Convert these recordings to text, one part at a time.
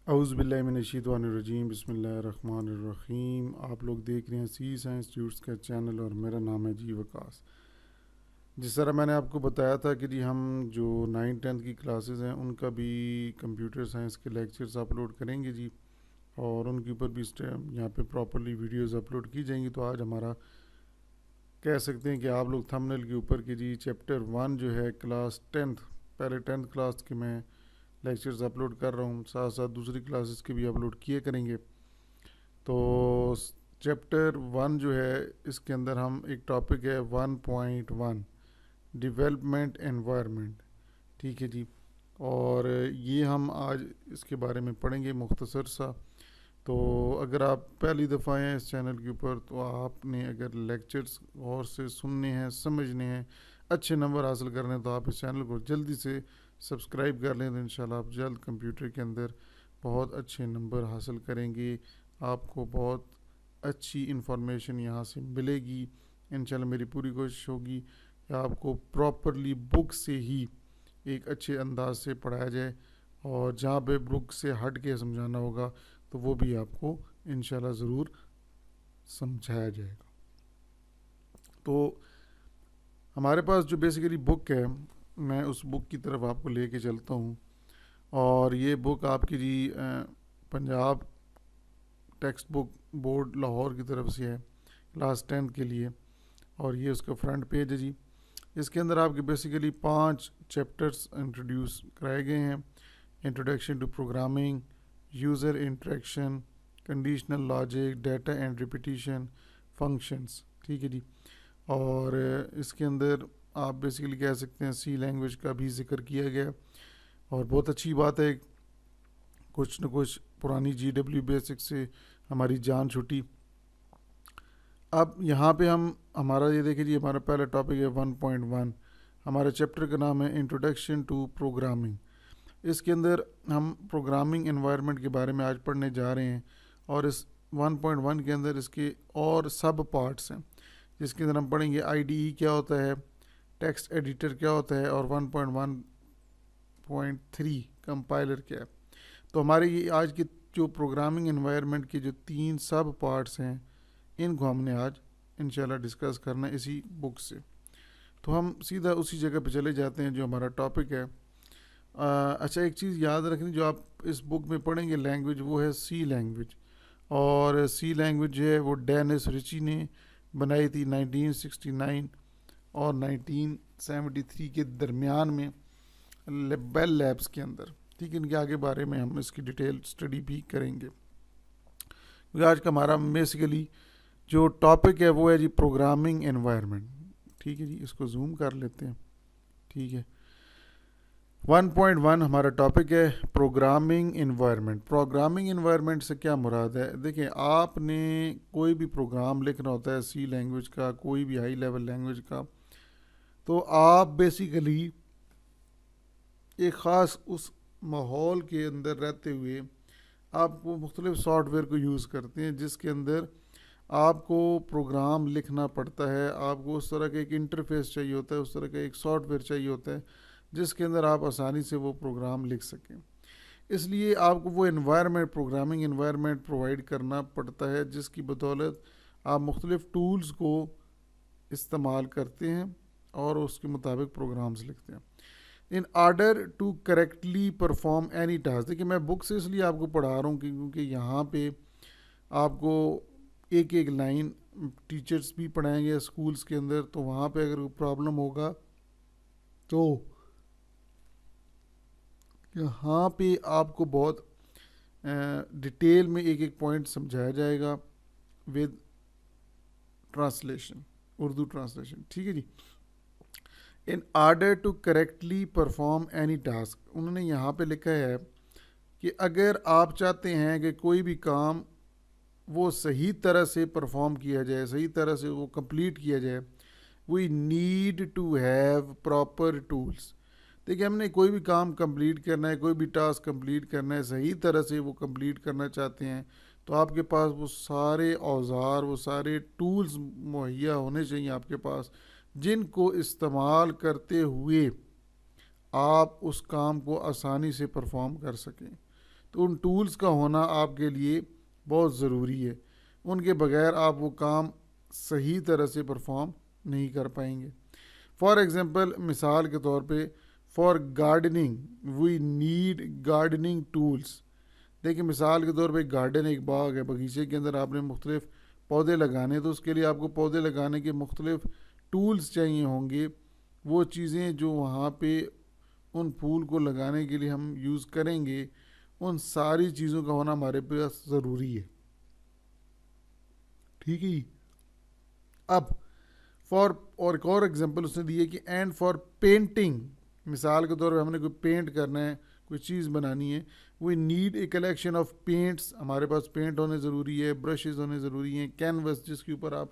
اعوذ باللہ من الشیطان الرجیم، بسم اللہ الرحمن الرحیم۔ آپ لوگ دیکھ رہے ہیں سی سائنس ٹیوٹس کا چینل اور میرا نام ہے جی وکاس۔ جس طرح میں نے آپ کو بتایا تھا کہ جی ہم جو 9th 10th کی کلاسز ہیں ان کا بھی کمپیوٹر سائنس کے لیکچرز اپلوڈ کریں گے جی، اور ان کے اوپر بھی یہاں پہ پراپرلی ویڈیوز اپلوڈ کی جائیں گی۔ تو آج ہمارا کہہ سکتے ہیں کہ آپ لوگ تھمبنیل کے اوپر کہ جی چیپٹر 1 جو ہے کلاس 10th، پہلے 10th کلاس کے میں لیکچرز اپلوڈ کر رہا ہوں، ساتھ ساتھ دوسری کلاسز کے بھی اپلوڈ کیے کریں گے۔ تو چیپٹر 1 جو ہے اس کے اندر ہم ایک ٹاپک ہے 1.1 ڈیولپمنٹ انوائرمنٹ، ٹھیک ہے جی، اور یہ ہم آج اس کے بارے میں پڑھیں گے مختصر سا۔ تو اگر آپ پہلی دفعہ ہیں اس چینل کے اوپر تو آپ نے اگر لیکچرز غور سے سننے ہیں، سمجھنے ہیں، اچھے نمبر حاصل کرنے ہیں تو آپ اس چینل کو جلدی سے سبسکرائب کر لیں، تو انشاءاللہ آپ جلد کمپیوٹر کے اندر بہت اچھے نمبر حاصل کریں گے۔ آپ کو بہت اچھی انفارمیشن یہاں سے ملے گی۔ انشاءاللہ میری پوری کوشش ہوگی کہ آپ کو پراپرلی بک سے ہی ایک اچھے انداز سے پڑھایا جائے، اور جہاں پہ بک سے ہٹ کے سمجھانا ہوگا تو وہ بھی آپ کو انشاءاللہ ضرور سمجھایا جائے گا۔ تو ہمارے پاس جو بیسیکلی بک ہے، میں اس بک کی طرف آپ کو لے کے چلتا ہوں، اور یہ بک آپ کی جی Punjab textbook board Lahore کی طرف سے ہے کلاس 10 کے لیے، اور یہ اس کا فرنٹ پیج ہے جی۔ اس کے اندر آپ کے بیسیکلی 5 چیپٹرز انٹروڈیوس کرائے گئے ہیں: introduction to programming, user interaction, conditional logic, data and repetition, functions, ٹھیک ہے جی۔ اور اس کے اندر آپ بیسیکلی کہہ سکتے ہیں سی لینگویج کا بھی ذکر کیا گیا، اور بہت اچھی بات ہے، کچھ نہ کچھ پرانی جی ڈبلیو بیسک سے ہماری جان چھٹی۔ اب یہاں پہ ہمارا یہ دیکھیں جی، ہمارا پہلا ٹاپک ہے 1.1، ہمارے چیپٹر کا نام ہے انٹروڈکشن ٹو پروگرامنگ۔ اس کے اندر ہم پروگرامنگ انوائرمنٹ کے بارے میں آج پڑھنے جا رہے ہیں، اور اس 1.1 کے اندر اس کے اور سب پارٹس ہیں، جس کے اندر ہم پڑھیں گے آئی ڈی ای کیا ہوتا ہے، ٹیکسٹ ایڈیٹر کیا ہوتا ہے، اور 1.1.3 کمپائلر کیا ہے۔ تو ہمارے یہ آج کی جو پروگرامنگ انوائرمنٹ کے جو 3 سب پارٹس ہیں، ان کو ہم نے آج انشاءاللہ ڈسکس کرنا ہے اسی بک سے۔ تو ہم سیدھا اسی جگہ پہ چلے جاتے ہیں جو ہمارا ٹاپک ہے۔ اچھا، ایک چیز یاد رکھنی جو آپ اس بک میں پڑھیں گے لینگویج، وہ ہے سی لینگویج، اور سی لینگویج جو ہے وہ ڈینس رچی نے بنائی تھی 1969 اور 1973 کے درمیان میں بیل لیبس کے اندر، ٹھیک ہے۔ ان کے آگے بارے میں ہم اس کی ڈیٹیل اسٹڈی بھی کریں گے، کیونکہ آج کا ہمارا بیسیکلی جو ٹاپک ہے وہ ہے جی پروگرامنگ انوائرمنٹ، ٹھیک ہے جی۔ اس کو زوم کر لیتے ہیں، ٹھیک ہے۔ 1.1 ہمارا ٹاپک ہے پروگرامنگ انوائرمنٹ۔ پروگرامنگ انوائرمنٹ سے کیا مراد ہے؟ دیکھیں، آپ نے کوئی بھی پروگرام لکھنا ہوتا ہے سی لینگویج کا، کوئی بھی ہائی لیول لینگویج کا، تو آپ بیسیکلی ایک خاص اس ماحول کے اندر رہتے ہوئے آپ وہ مختلف سافٹ ویئر کو یوز کرتے ہیں، جس کے اندر آپ کو پروگرام لکھنا پڑتا ہے۔ آپ کو اس طرح کا ایک انٹرفیس چاہیے ہوتا ہے، اس طرح کا ایک سافٹ ویئر چاہیے ہوتا ہے جس کے اندر آپ آسانی سے وہ پروگرام لکھ سکیں۔ اس لیے آپ کو وہ انوائرمنٹ، پروگرامنگ انوائرمنٹ پرووائڈ کرنا پڑتا ہے، جس کی بدولت آپ مختلف ٹولز کو استعمال کرتے ہیں اور اس کے مطابق پروگرامز لکھتے ہیں۔ In order to correctly perform any task, دیکھیے میں بک سے اس لیے آپ کو پڑھا رہا ہوں کیونکہ یہاں پہ آپ کو ایک ایک لائن ٹیچرز بھی پڑھائیں گے اسکولز کے اندر، تو وہاں پہ اگر کوئی پرابلم ہوگا تو یہاں پہ آپ کو بہت ڈیٹیل میں ایک ایک پوائنٹ سمجھایا جائے گا ود ٹرانسلیشن، اردو ٹرانسلیشن، ٹھیک ہے جی۔ In order to correctly perform any task, انہوں نے یہاں پہ لکھا ہے کہ اگر آپ چاہتے ہیں کہ کوئی بھی کام وہ صحیح طرح سے پرفارم کیا جائے، صحیح طرح سے وہ کمپلیٹ کیا جائے، we need to have proper tools. دیکھیں، ہم نے کوئی بھی کام کمپلیٹ کرنا ہے، کوئی بھی ٹاسک کمپلیٹ کرنا ہے، صحیح طرح سے وہ کمپلیٹ کرنا چاہتے ہیں، تو آپ کے پاس وہ سارے اوزار، وہ سارے ٹولز مہیا ہونے چاہیے آپ کے پاس، جن کو استعمال کرتے ہوئے آپ اس کام کو آسانی سے پرفارم کر سکیں، تو ان ٹولز کا ہونا آپ کے لیے بہت ضروری ہے. ان کے بغیر آپ وہ کام صحیح طرح سے پرفارم نہیں کر پائیں گے. فار ایگزامپل مثال کے طور پہ for gardening we need gardening tools. دیکھیں مثال کے طور پہ ایک گارڈن ایک باغ ہے, بغیچے کے اندر آپ نے مختلف پودے لگانے, تو اس کے لیے آپ کو پودے لگانے کے مختلف ٹولز چاہیے ہوں گے. وہ چیزیں جو وہاں پہ ان پھول کو لگانے کے لیے ہم یوز کریں گے, ان ساری چیزوں کا ہونا ہمارے پاس ضروری ہے. ٹھیک ہے جی. اب فار اور ایک اور ایگزامپل اس نے دی ہے کہ اینڈ فار پینٹنگ, مثال کے طور پہ ہم نے کوئی پینٹ کرنا ہے, کوئی چیز بنانی ہے, we need a collection of paints. ہمارے پاس پینٹ ہونے ضروری ہے, برشز ہونے ضروری ہیں, کینوس جس کے اوپر آپ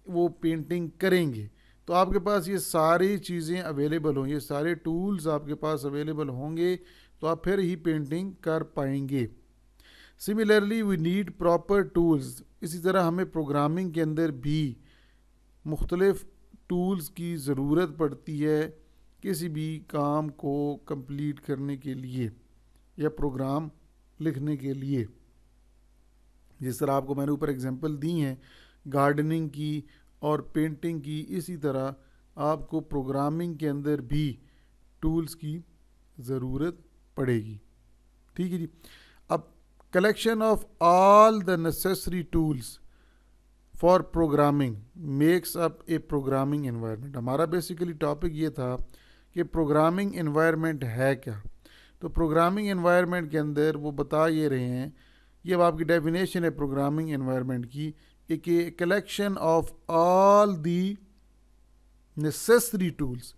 وہ پینٹنگ کریں گے. تو آپ کے پاس یہ ساری چیزیں اویلیبل ہوں, یہ سارے ٹولز آپ کے پاس اویلیبل ہوں گے تو آپ پھر ہی پینٹنگ کر پائیں گے. Similarly we need proper tools. اسی طرح ہمیں پروگرامنگ کے اندر بھی مختلف ٹولز کی ضرورت پڑتی ہے کسی بھی کام کو کمپلیٹ کرنے کے لیے یا پروگرام لکھنے کے لیے. جس طرح آپ کو میں نے اوپر ایگزامپل دی ہیں گارڈننگ کی اور پینٹنگ کی, اسی طرح آپ کو پروگرامنگ کے اندر بھی ٹولز کی ضرورت پڑے گی. ٹھیک ہے جی. اب collection of all the necessary tools for programming makes up a programming environment. ہمارا بیسیکلی ٹاپک یہ تھا کہ پروگرامنگ انوائرمنٹ ہے کیا. تو پروگرامنگ انوائرمنٹ کے اندر وہ بتا یہ رہے ہیں, یہ اب آپ کی ڈیفینیشن ہے پروگرامنگ انوائرمنٹ کی, کہ collection of all the necessary tools,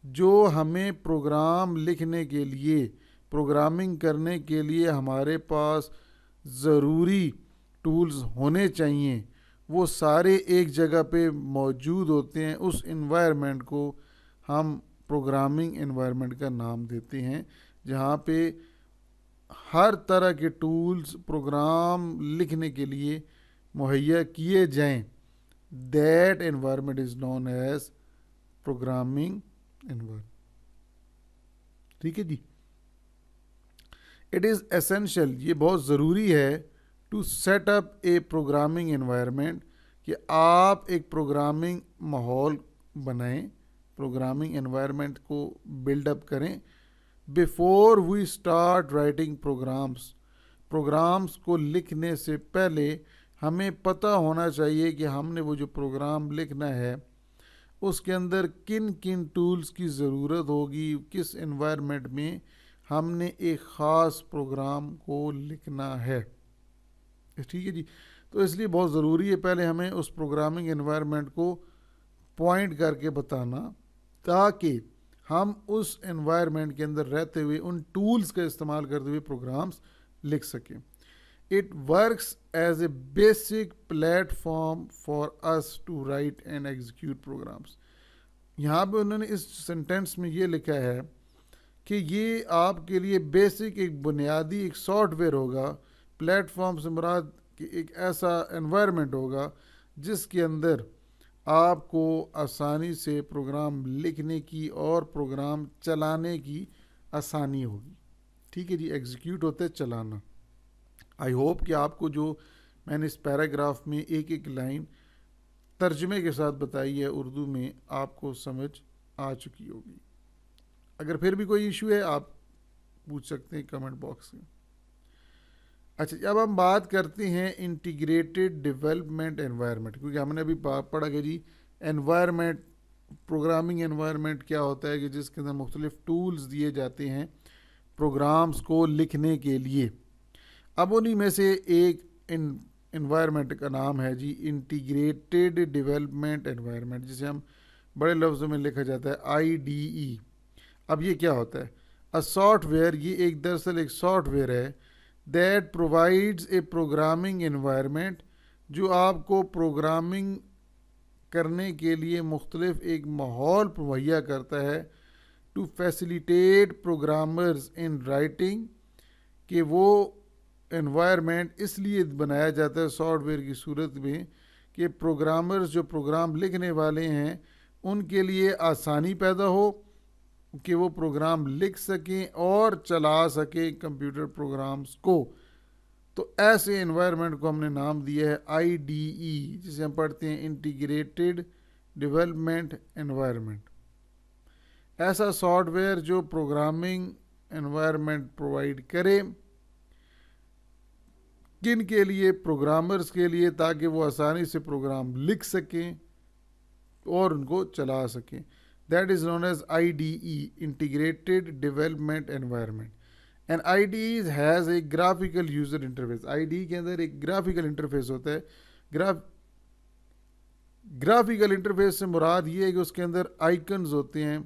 جو ہمیں پروگرام لکھنے کے لیے, پروگرامنگ کرنے کے لیے ہمارے پاس ضروری ٹولز ہونے چاہیے, وہ سارے ایک جگہ پہ موجود ہوتے ہیں. اس انوائرمنٹ کو ہم پروگرامنگ انوائرمنٹ کا نام دیتے ہیں, جہاں پہ ہر طرح کے ٹولز پروگرام لکھنے کے لیے مہیا کیے جائیں. That environment is known as programming environment. ٹھیک ہے جی. اٹ از اسینشیل, یہ بہت ضروری ہے, to set up a programming environment, کہ آپ ایک پروگرامنگ ماحول بنائیں, پروگرامنگ انوائرمنٹ کو بلڈ اپ کریں. Before we start writing programs کو لکھنے سے پہلے ہمیں پتہ ہونا چاہیے کہ ہم نے وہ جو پروگرام لکھنا ہے اس کے اندر کن کن ٹولز کی ضرورت ہوگی, کس انوائرمنٹ میں ہم نے ایک خاص پروگرام کو لکھنا ہے. ٹھیک ہے جی. تو اس لیے بہت ضروری ہے پہلے ہمیں اس پروگرامنگ انوائرمنٹ کو پوائنٹ کر کے بتانا, تاکہ ہم اس انوائرمنٹ کے اندر رہتے ہوئے ان ٹولز کا استعمال کرتے ہوئے پروگرامز لکھ سکیں. It works as a basic platform for us to write and execute programs. یہاں پہ انہوں نے اس سینٹینس میں یہ لکھا ہے کہ یہ آپ کے لیے بیسک ایک بنیادی ایک سافٹ ویئر ہوگا. پلیٹ فارم سے مراد کہ ایک ایسا انوائرمنٹ ہوگا جس کے اندر آپ کو آسانی سے پروگرام لکھنے کی اور پروگرام چلانے کی آسانی ہوگی. ٹھیک ہے جی. ایگزیکیوٹ ہوتا ہے چلانا. آئی ہوپ کہ آپ کو جو میں نے اس پیراگراف میں ایک ایک لائن ترجمے کے ساتھ بتائی ہے اردو میں, آپ کو سمجھ آ چکی ہوگی. اگر پھر بھی کوئی ایشو ہے آپ پوچھ سکتے ہیں کمنٹ باکس میں. اچھا, اب ہم بات کرتے ہیں انٹیگریٹڈ ڈیولپمنٹ انوائرمنٹ, کیونکہ ہم نے ابھی پڑھا کہ جی انوائرمنٹ, پروگرامنگ انوائرمنٹ کیا ہوتا ہے, کہ جس کے اندر مختلف ٹولز دیے جاتے ہیں پروگرامز کو لکھنے کے لیے. اب انہی میں سے ایک انوائرمنٹ کا نام ہے جی انٹیگریٹڈ ڈیولپمنٹ انوائرمنٹ, جسے ہم بڑے لفظوں میں لکھا جاتا ہے IDE. اب یہ کیا ہوتا ہے؟ سافٹ ویئر, یہ ایک دراصل ایک سافٹ ویئر ہے that provides a programming environment, جو آپ کو پروگرامنگ کرنے کے لیے مختلف ایک ماحول مہیا کرتا ہے to facilitate programmers in writing, کہ وہ انوائرمنٹ اس لیے بنایا جاتا ہے سافٹ ویئر کی صورت میں کہ پروگرامرز جو پروگرام لکھنے والے ہیں ان کے لیے آسانی پیدا ہو کہ وہ پروگرام لکھ سکیں اور چلا سکیں کمپیوٹر پروگرامز کو. تو ایسے انوائرمنٹ کو ہم نے نام دیا ہے IDE، جسے ہم پڑھتے ہیں انٹیگریٹڈ ڈیولپمنٹ انوائرمنٹ. ایسا سافٹ ویئر جو پروگرامنگ انوائرمنٹ پرووائڈ کرے. کن کے لیے؟ پروگرامرز کے لیے، تاکہ وہ آسانی سے پروگرام لکھ سکیں اور ان کو چلا سکیں. That is known as IDE، integrated development environment. And IDE has a graphical user interface. IDE کے اندر ایک گرافیکل انٹرفیس ہوتا ہے. گرافیکل انٹرفیس سے مراد یہ ہے کہ اس کے اندر آئیکنز ہوتے ہیں،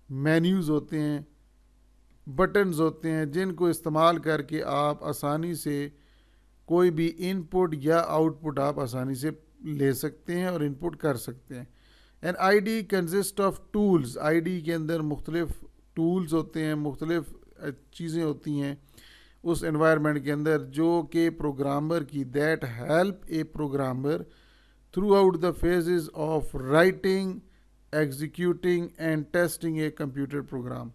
مینیوز ہوتے ہیں، بٹنز ہوتے ہیں، جن کو استعمال کر کے آپ آسانی سے کوئی بھی ان پٹ یا آؤٹ پٹ آپ آسانی سے لے سکتے ہیں اور ان پٹ کر سکتے ہیں. And IDE consist of tools. IDE کے اندر مختلف ٹولز ہوتے ہیں، مختلف چیزیں ہوتی ہیں اس انوائرمنٹ کے اندر، جو کہ پروگرامر کی that help a programmer through out the phases of writing, executing and testing a computer program.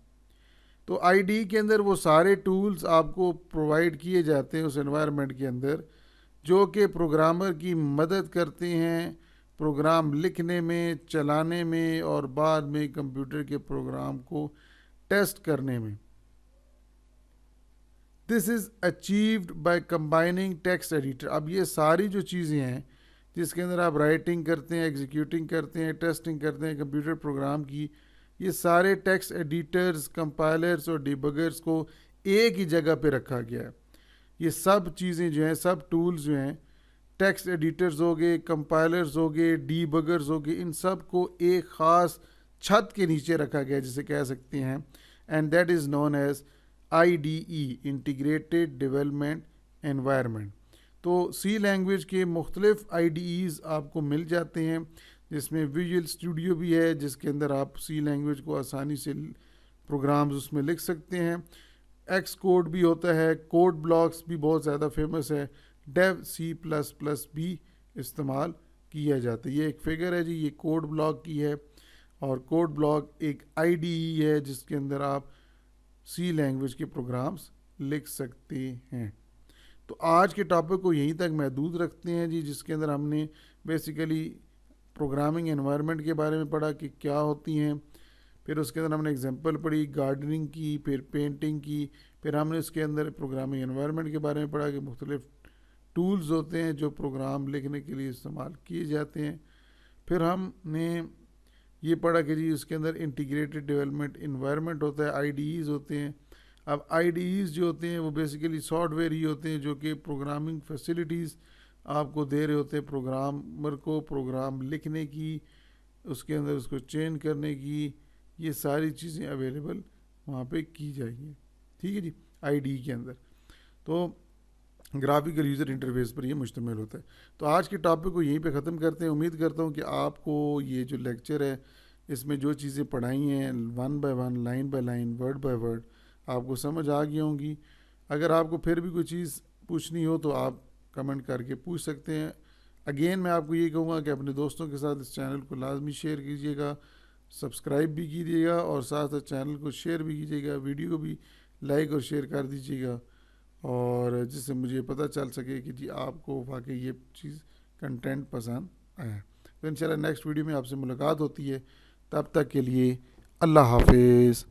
تو IDE کے اندر وہ سارے ٹولز آپ کو پرووائڈ کیے جاتے ہیں اس انوائرمنٹ کے اندر، جو کہ پروگرامر کی مدد کرتے ہیں پروگرام لکھنے میں، چلانے میں اور بعد میں کمپیوٹر کے پروگرام کو ٹیسٹ کرنے میں. This is achieved by combining text editor. اب یہ ساری جو چیزیں ہیں جس کے اندر آپ رائٹنگ کرتے ہیں، ایگزیکیوٹنگ کرتے ہیں، ٹیسٹنگ کرتے ہیں کمپیوٹر پروگرام کی، یہ سارے ٹیکسٹ ایڈیٹرز، کمپائلرز اور ڈیبگرز کو ایک ہی جگہ پہ رکھا گیا ہے. یہ سب چیزیں جو ہیں، سب ٹولز جو ہیں، ٹیکسٹ ایڈیٹرز ہو گئے، کمپائلرز ہو گئے، ڈیبگرز ہو گئے، ان سب کو ایک خاص چھت کے نیچے رکھا گیا جسے کہہ سکتے ہیں. And that is known as IDE، integrated development environment. تو سی لینگویج کے مختلف IDEs آپ کو مل جاتے ہیں، جس میں ویژول اسٹوڈیو بھی ہے، جس کے اندر آپ سی لینگویج کو آسانی سے پروگرامز اس میں لکھ سکتے ہیں. ایکس کوڈ بھی ہوتا ہے، کوڈ بلاکس بھی بہت زیادہ فیمس ہے، ڈیو C++ بھی استعمال کیا جاتا ہے. یہ ایک فگر ہے جی، یہ کوڈ بلاک کی ہے، اور کوڈ بلاک ایک IDE ہے جس کے اندر آپ سی لینگویج کے پروگرامز لکھ سکتے ہیں. تو آج کے ٹاپک کو یہیں تک محدود رکھتے ہیں جی، جس کے اندر ہم نے بیسیکلی پروگرامنگ انوائرمنٹ کے بارے میں پڑھا کہ کیا ہوتی ہیں. پھر اس کے اندر ہم نے اگزامپل پڑھی گارڈننگ کی، پھر پینٹنگ کی. پھر ہم نے اس کے اندر پروگرامنگ انوائرمنٹ کے بارے میں پڑھا کہ مختلف ٹولز ہوتے ہیں جو پروگرام لکھنے کے لیے استعمال کیے جاتے ہیں. پھر ہم نے یہ پڑھا کہ جی اس کے اندر انٹیگریٹڈ ڈیولپمنٹ انوائرمنٹ ہوتا ہے، IDEs ہوتے ہیں. اب IDEs جو ہوتے ہیں وہ بیسیکلی سافٹ ویئر ہی ہوتے ہیں جو کہ پروگرامنگ فیسلٹیز آپ کو دے رہے ہوتے ہیں پروگرامر کو پروگرام لکھنے کی، اس کے اندر اس کو چینج کرنے کی. یہ ساری چیزیں اویلیبل وہاں پہ کی جائیں گی. ٹھیک ہے جی، IDE کے اندر تو گرافیکل یوزر انٹرفیس پر یہ مشتمل ہوتا ہے. تو آج کے ٹاپک کو یہیں پہ ختم کرتے ہیں. امید کرتا ہوں کہ آپ کو یہ جو لیکچر ہے اس میں جو چیزیں پڑھائی ہیں 1 by 1، line by line, word by word آپ کو سمجھ آ گئی ہوں گی. اگر آپ کو پھر بھی کوئی چیز پوچھنی ہو تو آپ کمنٹ کر کے پوچھ سکتے ہیں. اگین میں آپ کو یہ کہوں گا کہ اپنے دوستوں کے ساتھ اس چینل کو لازمی شیئر کیجیے گا، سبسکرائب بھی کیجیے گا، اور ساتھ ساتھ چینل کو شیئر بھی کیجیے گا، ویڈیو کو بھی لائک اور شیئر کر دیجیے گا، اور جس سے مجھے پتہ چل سکے کہ جی آپ کو واقعی یہ چیز کنٹینٹ پسند آیا ہے. تو انشاءاللہ نیکسٹ ویڈیو میں آپ سے ملاقات ہوتی ہے. تب تک کے لیے اللہ حافظ.